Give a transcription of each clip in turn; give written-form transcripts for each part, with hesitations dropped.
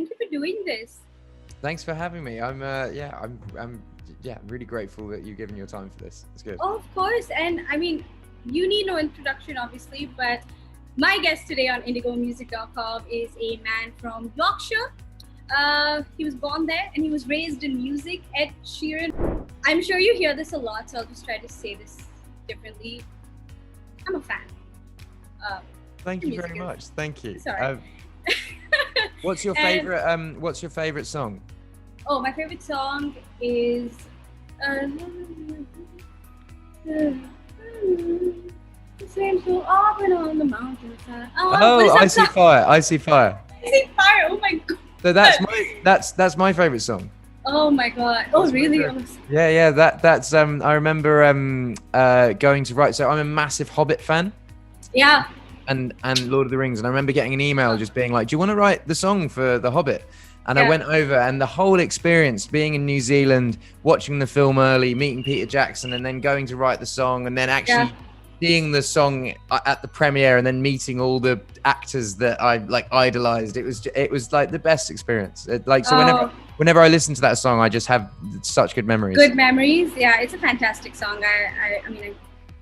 Thank you for doing this. Thanks for having me. I'm really grateful that you've given your time for this. It's good. Oh, of course. And I mean, you need no introduction, obviously, but my guest today on IndigoMusic.com is a man from Yorkshire. He was born there and he was raised in music. Ed Sheeran. I'm sure you hear this a lot, so I'll just try to say this differently. I'm a fan. Thank you very much. Thank you. Sorry. What's your favorite? What's your favorite song? Oh, my favorite song is. So often on the mountainside. Oh, I See Fire. I See Fire. I See Fire. Oh my god. So that's my favorite song. Oh my god. Oh really? Yeah. That's I remember going to write. So I'm a massive Hobbit fan. Yeah. And Lord of the Rings, and I remember getting an email just being like, "Do you want to write the song for The Hobbit?" And I went over, and the whole experience, being in New Zealand, watching the film early, meeting Peter Jackson, and then going to write the song, and then actually seeing the song at the premiere, and then meeting all the actors that I like idolized. It was like the best experience. Whenever I listen to that song, I just have such good memories. Good memories, yeah. It's a fantastic song. I mean, I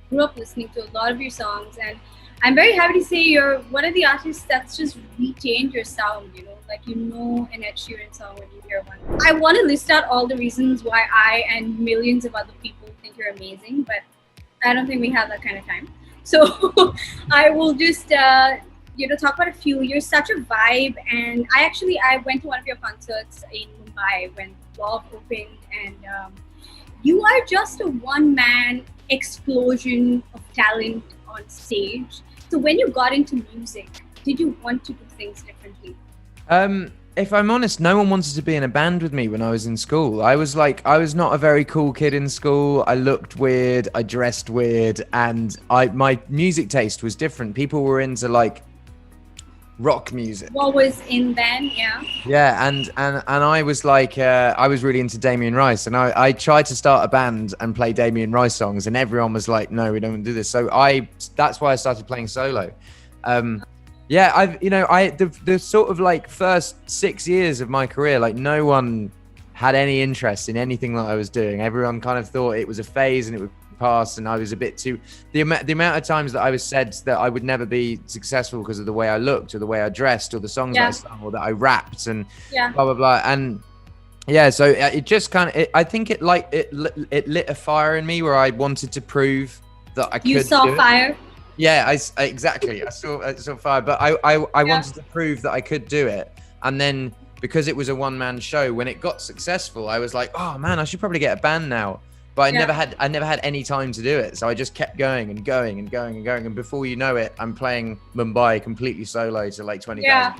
grew up listening to a lot of your songs, and I'm very happy to say you're one of the artists that's just retained your sound, like an Ed Sheeran song when you hear one. I want to list out all the reasons why I and millions of other people think you're amazing, but I don't think we have that kind of time. So I will just, talk about a few. You're such a vibe, and I went to one of your concerts in Mumbai when Bob opened, and you are just a one-man explosion of talent on stage. So when you got into music, did you want to do things differently? If I'm honest, no one wanted to be in a band with me when I was in school. I was not a very cool kid in school. I looked weird, I dressed weird, and my music taste was different. People were into like rock music. What was in then? Yeah, and I was like, I was really into Damien Rice, and I tried to start a band and play Damien Rice songs, and everyone was like, no, we don't want to do this. So that's why I started playing solo. The sort of like first 6 years of my career, like no one had any interest in anything that I was doing. Everyone kind of thought it was a phase and it would pass, and I was a bit too the amount of times that I was said that I would never be successful because of the way I looked or the way I dressed or the songs that I sung or that I rapped and blah blah blah. And so it just kind of I think it lit a fire in me where I wanted to prove that I could. You saw fire. Yeah, exactly. I saw fire, but I wanted to prove that I could do it. And then because it was a one-man show, when it got successful, I was like, oh man, I should probably get a band now. But I never had any time to do it. So I just kept going and going and going and going. And before you know it, I'm playing Mumbai completely solo to like 20,000. Yeah.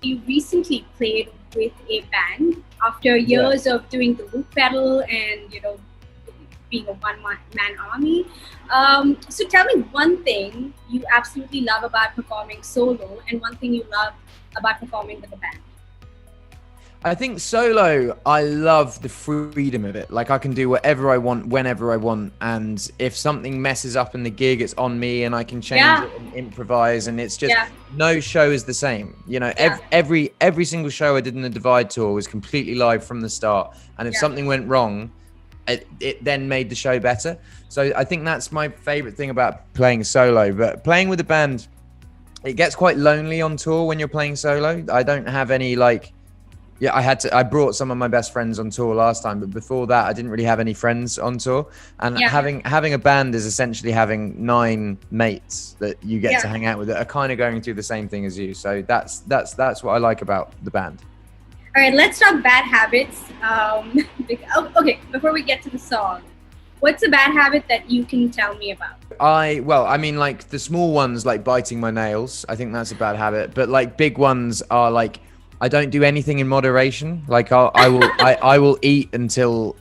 You recently played with a band after years of doing the loop pedal and, being a one-man army. So tell me one thing you absolutely love about performing solo and one thing you love about performing with a band. I think solo, I love the freedom of it. Like I can do whatever I want, whenever I want. And if something messes up in the gig, it's on me and I can change it and improvise. And it's just no show is the same. Every single show I did in the Divide tour was completely live from the start. And if something went wrong, it then made the show better. So I think that's my favorite thing about playing solo. But playing with a band, it gets quite lonely on tour when you're playing solo. I don't have any I brought some of my best friends on tour last time, but before that I didn't really have any friends on tour. And having a band is essentially having 9 mates that you get to hang out with that are kind of going through the same thing as you. So that's what I like about the band. All right, let's talk bad habits. Okay, before we get to the song, what's a bad habit that you can tell me about? Like the small ones, like biting my nails, I think that's a bad habit. But like big ones are like, I don't do anything in moderation. Like I will eat until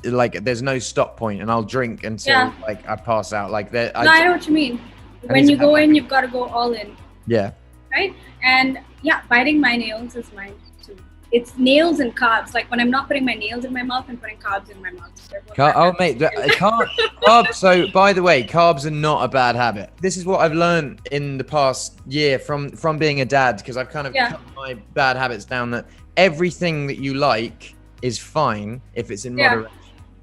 like there's no stop point, and I'll drink until like I pass out. Like that. I know what you mean. When you go in, you've got to go all in. Yeah. right? And yeah, biting my nails is mine too. It's nails and carbs. Like when I'm not putting my nails in my mouth, I'm putting carbs in my mouth. Oh, mate, carbs. So, by the way, carbs are not a bad habit. This is what I've learned in the past year from being a dad, because I've kind of cut my bad habits down. That everything that you like is fine if it's in moderation.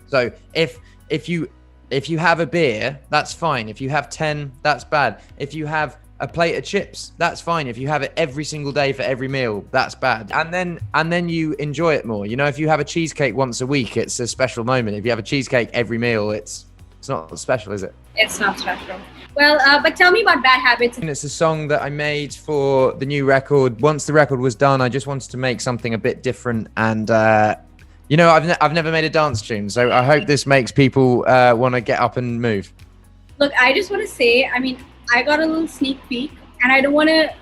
So, if you have a beer, that's fine. If you have 10, that's bad. If you have a plate of chips, that's fine. If you have it every single day for every meal, that's bad. And then you enjoy it more. You know, if you have a cheesecake once a week, it's a special moment. If you have a cheesecake every meal, it's not special, is it? It's not special. Well, but tell me about bad habits. And it's a song that I made for the new record. Once the record was done, I just wanted to make something a bit different. And you know, I've never made a dance tune, so I hope this makes people want to get up and move. Look, I just want to say, I mean, I got a little sneak peek, and I don't want to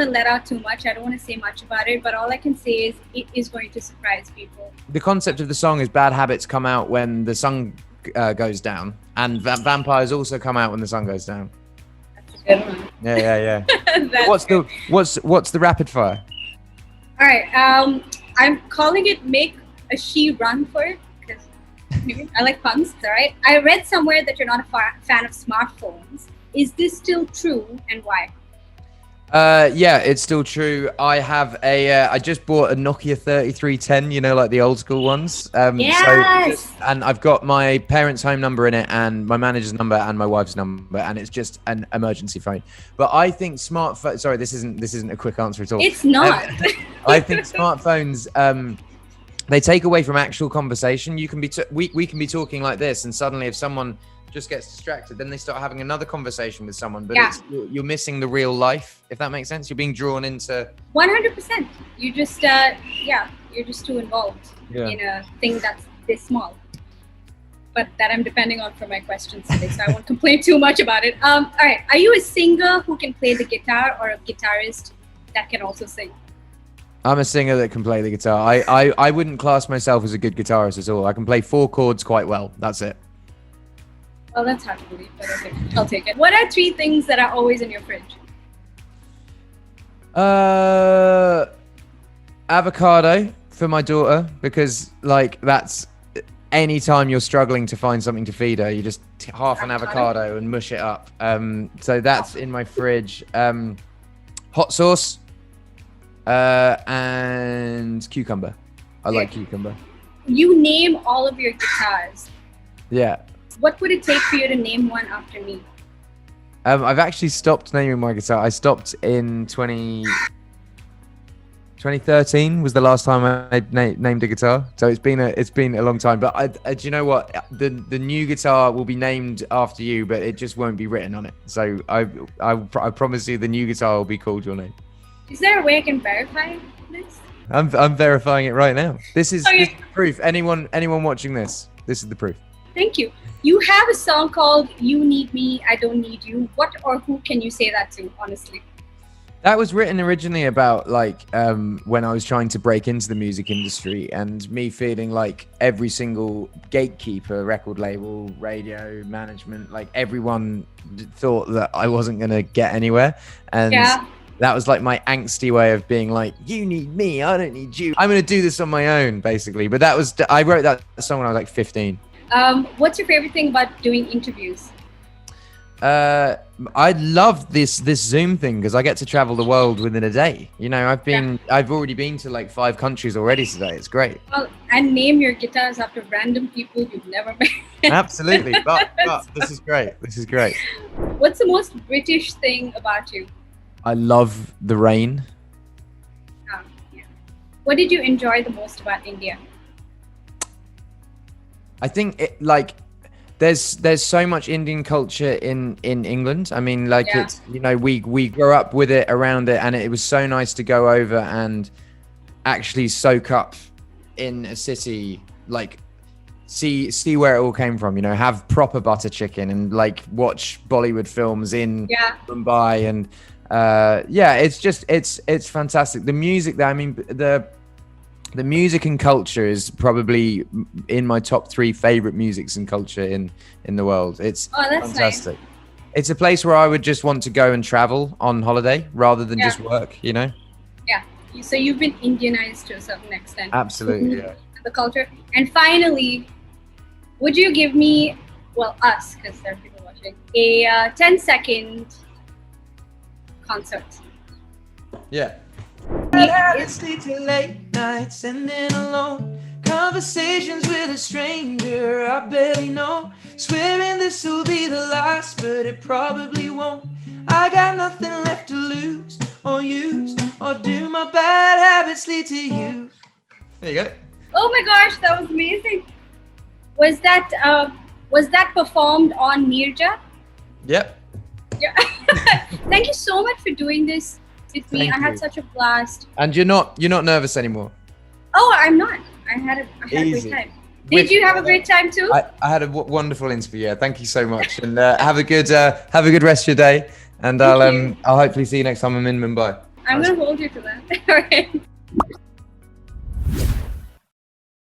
let out too much. I don't want to say much about it, but all I can say is it is going to surprise people. The concept of the song is bad habits come out when the sun goes down, and vampires also come out when the sun goes down. That's a good one. Yeah. What's the rapid fire? All right. I'm calling it "Make a She Run for It" because I like puns. All right. I read somewhere that you're not a fan of smartphones. Is this still true, and why? Yeah, it's still true. I just bought a Nokia 3310, you know, like the old school ones. Yes. And I've got my parents' home number in it, and my manager's number, and my wife's number, and it's just an emergency phone. But I think smartphone. Sorry, this isn't a quick answer at all. It's not. I think smartphones. They take away from actual conversation. You can be we can be talking like this, and suddenly if someone just gets distracted, then they start having another conversation with someone, but you're missing the real life, if that makes sense. You're being drawn into 100%. You just you're just too involved in a thing that's this small, but that I'm depending on for my questions today, so I won't complain too much about it. All right, are you a singer who can play the guitar, or a guitarist that can also sing? I'm a singer that can play the guitar. I wouldn't class myself as a good guitarist at all. I can play 4 chords quite well, that's it. Well, that's hard to believe, but okay, I'll take it. What are 3 things that are always in your fridge? Avocado for my daughter, because like that's anytime you're struggling to find something to feed her, you just half an avocado and mush it up. So that's in my fridge. Hot sauce and cucumber. I like cucumber. You name all of your guitars. Yeah. What would it take for you to name one after me? I've actually stopped naming my guitar. I stopped in 2013 was the last time I named a guitar. So it's been a long time. But do you know what? The new guitar will be named after you, but it just won't be written on it. So I promise you, the new guitar will be called your name. Is there a way I can verify this? I'm verifying it right now. This is the proof. Anyone watching this is the proof. Thank you. You have a song called "You Need Me, I Don't Need You." What or who can you say that to, honestly? That was written originally about like when I was trying to break into the music industry, and me feeling like every single gatekeeper, record label, radio management, like everyone thought that I wasn't going to get anywhere. And that was like my angsty way of being like, you need me, I don't need you. I'm going to do this on my own, basically. But I wrote that song when I was like 15. What's your favorite thing about doing interviews? I love this Zoom thing because I get to travel the world within a day. You know, I've already been to like 5 countries already today. It's great. Well, and name your guitars after random people you've never met. Absolutely, but this is great. This is great. What's the most British thing about you? I love the rain. What did you enjoy the most about India? I think there's so much Indian culture in England. I mean, like it's, you know, we grew up with it, around it, and it was so nice to go over and actually soak up in a city, like see where it all came from, you know, have proper butter chicken and like watch Bollywood films in Mumbai, and it's fantastic. The music there, I mean, the music and culture is probably in my top 3 favorite musics and culture in the world. It's fantastic. Nice. It's a place where I would just want to go and travel on holiday rather than just work, you know? Yeah. So you've been Indianized to a certain extent. Absolutely, yeah. The culture. And finally, would you give me, well, us, because there are people watching, a 10-second concert? Yeah. Habits lead to late nights and then alone conversations with a stranger I barely know. Swearing this will be the last, but it probably won't. I got nothing left to lose or use, or do my bad habits lead to you? There you go. Oh my gosh, that was amazing. Was that performed on Neerja? Yep. Yeah. Thank you so much for doing this with me. Thank I had you. such a blast. And you're not nervous anymore. Oh, I'm not. I had a Easy. great time. Did you have a great time too? I had a wonderful interview. Yeah, thank you so much, and have a good rest of your day. And I'll hopefully see you next time I'm in Mumbai. I'm gonna hold you to that. All right.